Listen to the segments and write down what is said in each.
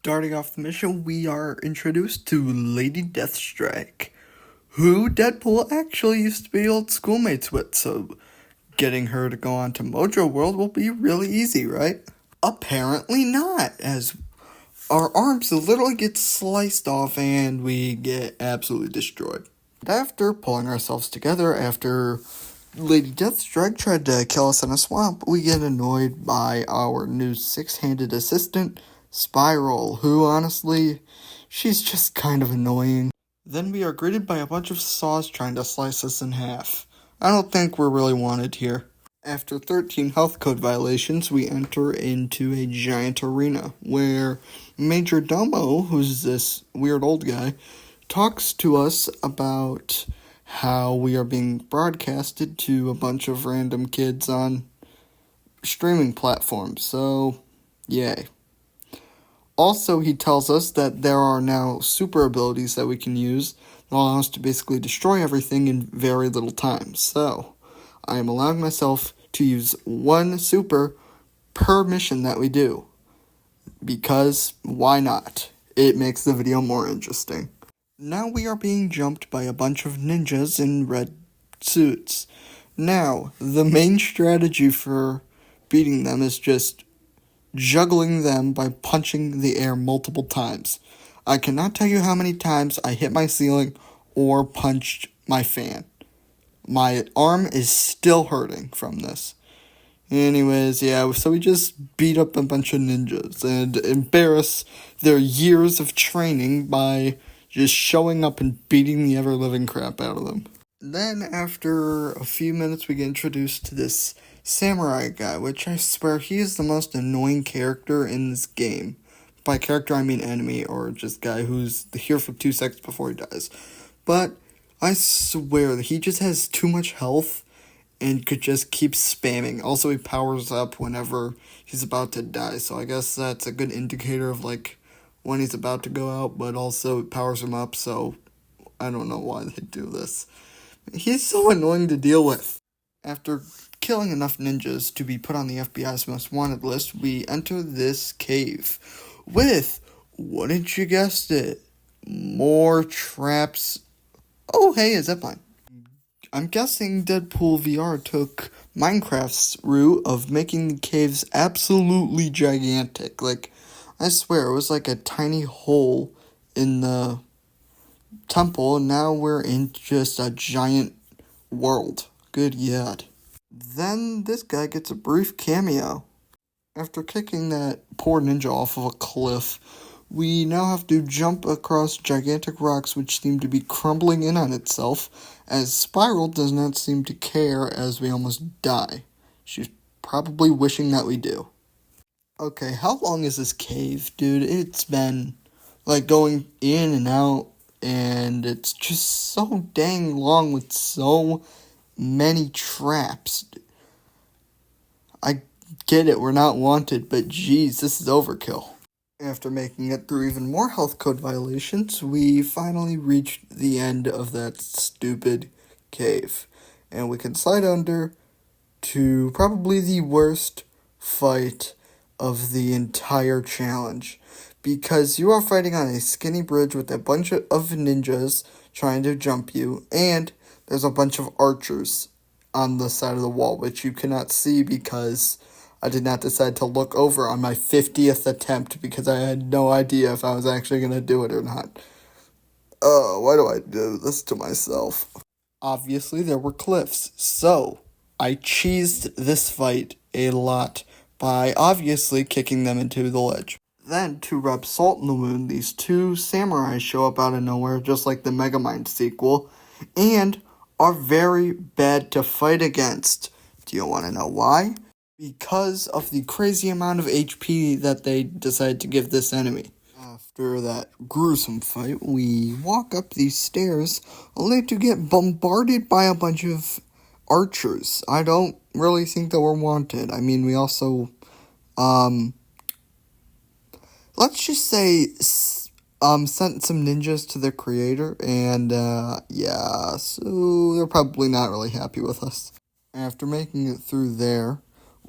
Starting off the mission, we are introduced to Lady Deathstrike, who Deadpool actually used to be old schoolmates with, so getting her to go on to Mojo World will be really easy, right? Apparently not, as our arms literally get sliced off and we get absolutely destroyed. After pulling ourselves together, after Lady Deathstrike tried to kill us in a swamp, we get annoyed by our new six-handed assistant, Spiral, who honestly, she's just kind of annoying. Then we are greeted by a bunch of saws trying to slice us in half. I don't think we're really wanted here. After 13 health code violations, we enter into a giant arena where Major Domo, who's this weird old guy, talks to us about how we are being broadcasted to a bunch of random kids on streaming platforms. So, yay. Also, he tells us that there are now super abilities that we can use that allow us to basically destroy everything in very little time. So, I am allowing myself to use one super per mission that we do. Because, why not? It makes the video more interesting. Now we are being jumped by a bunch of ninjas in red suits. Now, the main strategy for beating them is just juggling them by punching the air multiple times. I cannot tell you how many times I hit my ceiling or punched my fan. My arm is still hurting from this. Anyways, yeah, so we just beat up a bunch of ninjas and embarrass their years of training by just showing up and beating the ever-living crap out of them. Then, after a few minutes, we get introduced to this samurai guy, which I swear he is the most annoying character in this game. By character, I mean enemy, or just guy who's here for 2 seconds before he dies. But I swear that he just has too much health and could just keep spamming. Also, he powers up whenever he's about to die, so I guess that's a good indicator of, like, when he's about to go out, but also it powers him up, so I don't know why they do this. He's so annoying to deal with. After killing enough ninjas to be put on the FBI's most wanted list, we enter this cave with, wouldn't you guessed it, more traps. Oh, hey, a zipline. I'm guessing Deadpool VR took Minecraft's route of making the caves absolutely gigantic. Like, I swear, it was like a tiny hole in the temple, and now we're in just a giant world. Good yad. Then this guy gets a brief cameo. After kicking that poor ninja off of a cliff, we now have to jump across gigantic rocks which seem to be crumbling in on itself, as Spiral does not seem to care as we almost die. She's probably wishing that we do. Okay, how long is this cave, dude? It's been, like, going in and out, and it's just so dang long with so many traps. I get it, we're not wanted, but geez, this is overkill. After making it through even more health code violations, we finally reached the end of that stupid cave. And we can slide under to probably the worst fight of the entire challenge. Because you are fighting on a skinny bridge with a bunch of ninjas trying to jump you, and there's a bunch of archers on the side of the wall, which you cannot see because I did not decide to look over on my 50th attempt because I had no idea if I was actually going to do it or not. Oh, why do I do this to myself? Obviously, there were cliffs, so I cheesed this fight a lot by obviously kicking them into the ledge. Then, to rub salt in the wound, these two samurais show up out of nowhere, just like the Megamind sequel, and are very bad to fight against. Do you want to know why? Because of the crazy amount of HP that they decided to give this enemy. After that gruesome fight, we walk up these stairs, only to get bombarded by a bunch of archers. I don't really think that we're wanted. I mean, we also, let's just say, sent some ninjas to their creator, and, yeah, so they're probably not really happy with us. After making it through there,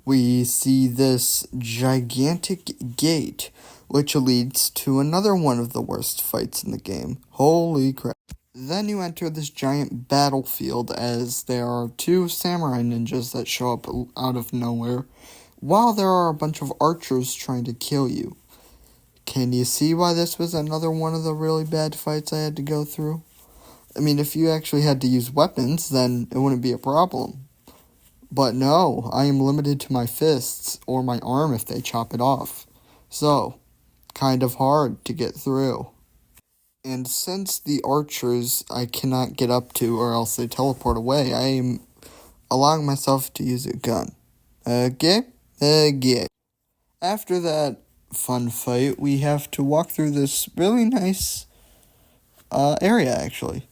we see this gigantic gate, which leads to another one of the worst fights in the game. Holy crap. Then you enter this giant battlefield as there are two samurai ninjas that show up out of nowhere, while there are a bunch of archers trying to kill you. Can you see why this was another one of the really bad fights I had to go through? I mean, if you actually had to use weapons, then it wouldn't be a problem. But no, I am limited to my fists or my arm if they chop it off. So, kind of hard to get through. And since the archers I cannot get up to or else they teleport away, I am allowing myself to use a gun. Okay? After that fun fight, we have to walk through this really nice area, actually,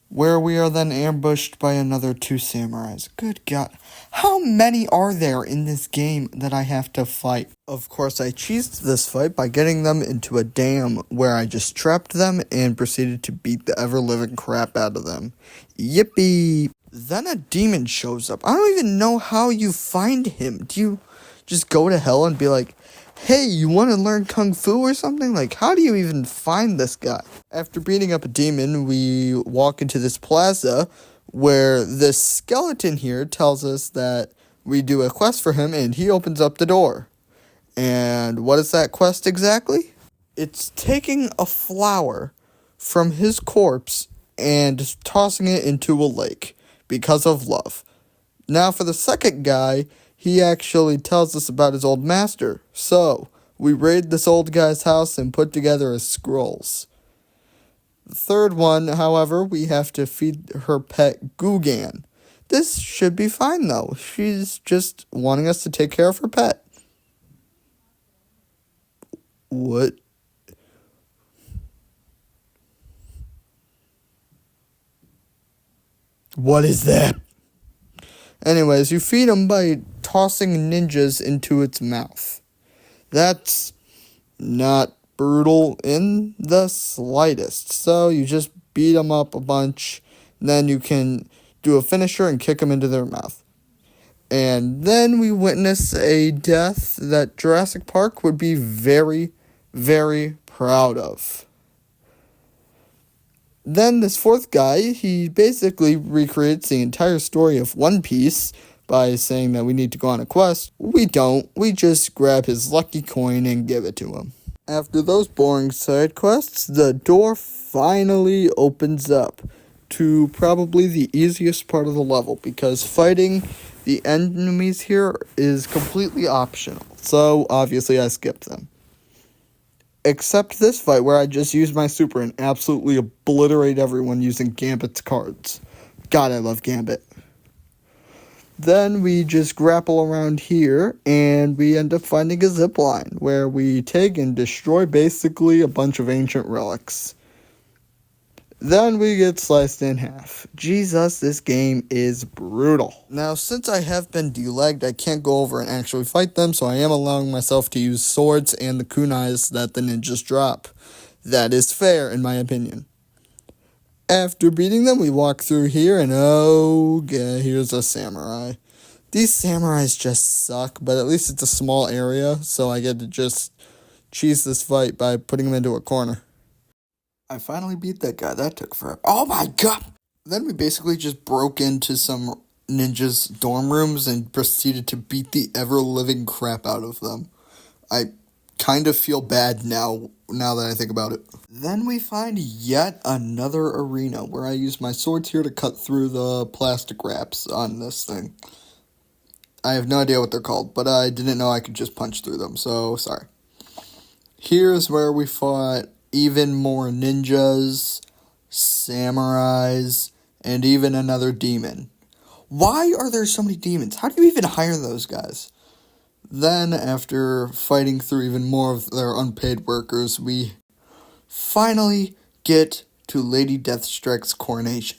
where we are then ambushed by another two samurais. Good God. How many are there in this game that I have to fight? Of course, I cheesed this fight by getting them into a dam where I just trapped them and proceeded to beat the ever-living crap out of them. Yippee! Then a demon shows up. I don't even know how you find him. Do you just go to hell and be like, hey, you want to learn Kung Fu or something? Like, how do you even find this guy? After beating up a demon, we walk into this plaza where this skeleton here tells us that we do a quest for him and he opens up the door. And what is that quest exactly? It's taking a flower from his corpse and tossing it into a lake because of love. Now for the second guy, he actually tells us about his old master. So, we raid this old guy's house and put together his scrolls. The third one, however, we have to feed her pet Gugan. This should be fine though. She's just wanting us to take care of her pet. What? What is that? Anyways, you feed him by tossing ninjas into its mouth. That's not brutal in the slightest. So you just beat them up a bunch, then you can do a finisher and kick them into their mouth. And then we witness a death that Jurassic Park would be very, very proud of. Then this fourth guy, he basically recreates the entire story of One Piece by saying that we need to go on a quest. We don't. We just grab his lucky coin and give it to him. After those boring side quests, the door finally opens up to probably the easiest part of the level because fighting the enemies here is completely optional. So obviously I skipped them. Except this fight where I just used my super and absolutely obliterate everyone using Gambit's cards. God, I love Gambit. Then we just grapple around here and we end up finding a zip line where we take and destroy basically a bunch of ancient relics. Then we get sliced in half. Jesus, this game is brutal. Now, since I have been delegged, I can't go over and actually fight them, so I am allowing myself to use swords and the kunais that the ninjas drop. That is fair, in my opinion. After beating them, we walk through here, and here's a samurai. These samurais just suck, but at least it's a small area, so I get to just cheese this fight by putting them into a corner. I finally beat that guy. That took forever. Oh my god! Then we basically just broke into some ninjas' dorm rooms and proceeded to beat the ever-living crap out of them. I kind of feel bad now that I think about it. Then we find yet another arena where I use my swords here to cut through the plastic wraps on this thing. I have no idea what they're called, but I didn't know I could just punch through them, so sorry. Here's where we fought even more ninjas, samurais, and even another demon. Why are there so many demons? How do you even hire those guys? Then, after fighting through even more of their unpaid workers, we finally get to Lady Deathstrike's coronation.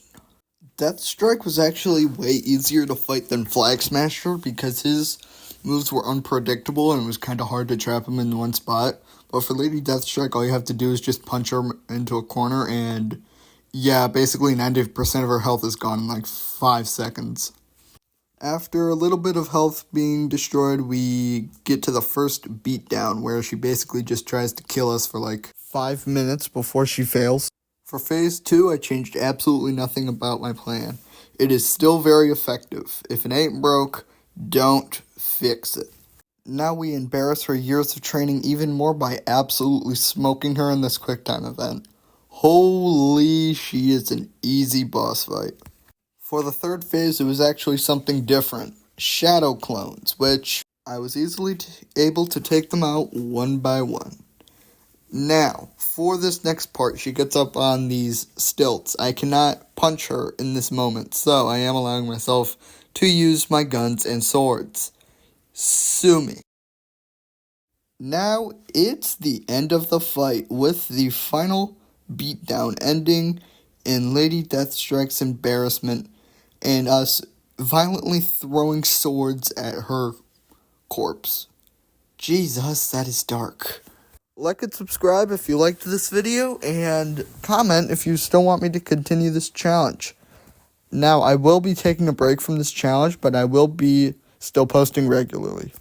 Deathstrike was actually way easier to fight than Flag Smasher because his moves were unpredictable and it was kind of hard to trap him in one spot. But for Lady Deathstrike, all you have to do is just punch her into a corner and, yeah, basically 90% of her health is gone in like 5 seconds. After a little bit of health being destroyed, we get to the first beatdown where she basically just tries to kill us for like 5 minutes before she fails. For phase 2, I changed absolutely nothing about my plan. It is still very effective. If it ain't broke, don't fix it. Now we embarrass her years of training even more by absolutely smoking her in this QuickTime event. Holy, she is an easy boss fight. For the third phase, it was actually something different. Shadow clones, which I was easily able to take them out one by one. Now, for this next part, she gets up on these stilts. I cannot punch her in this moment, so I am allowing myself to use my guns and swords. Sue me. Now, it's the end of the fight, with the final beatdown ending in Lady Deathstrike's embarrassment and us violently throwing swords at her corpse. Jesus, that is dark. Like and subscribe if you liked this video, and comment if you still want me to continue this challenge. Now, I will be taking a break from this challenge, but I will be still posting regularly.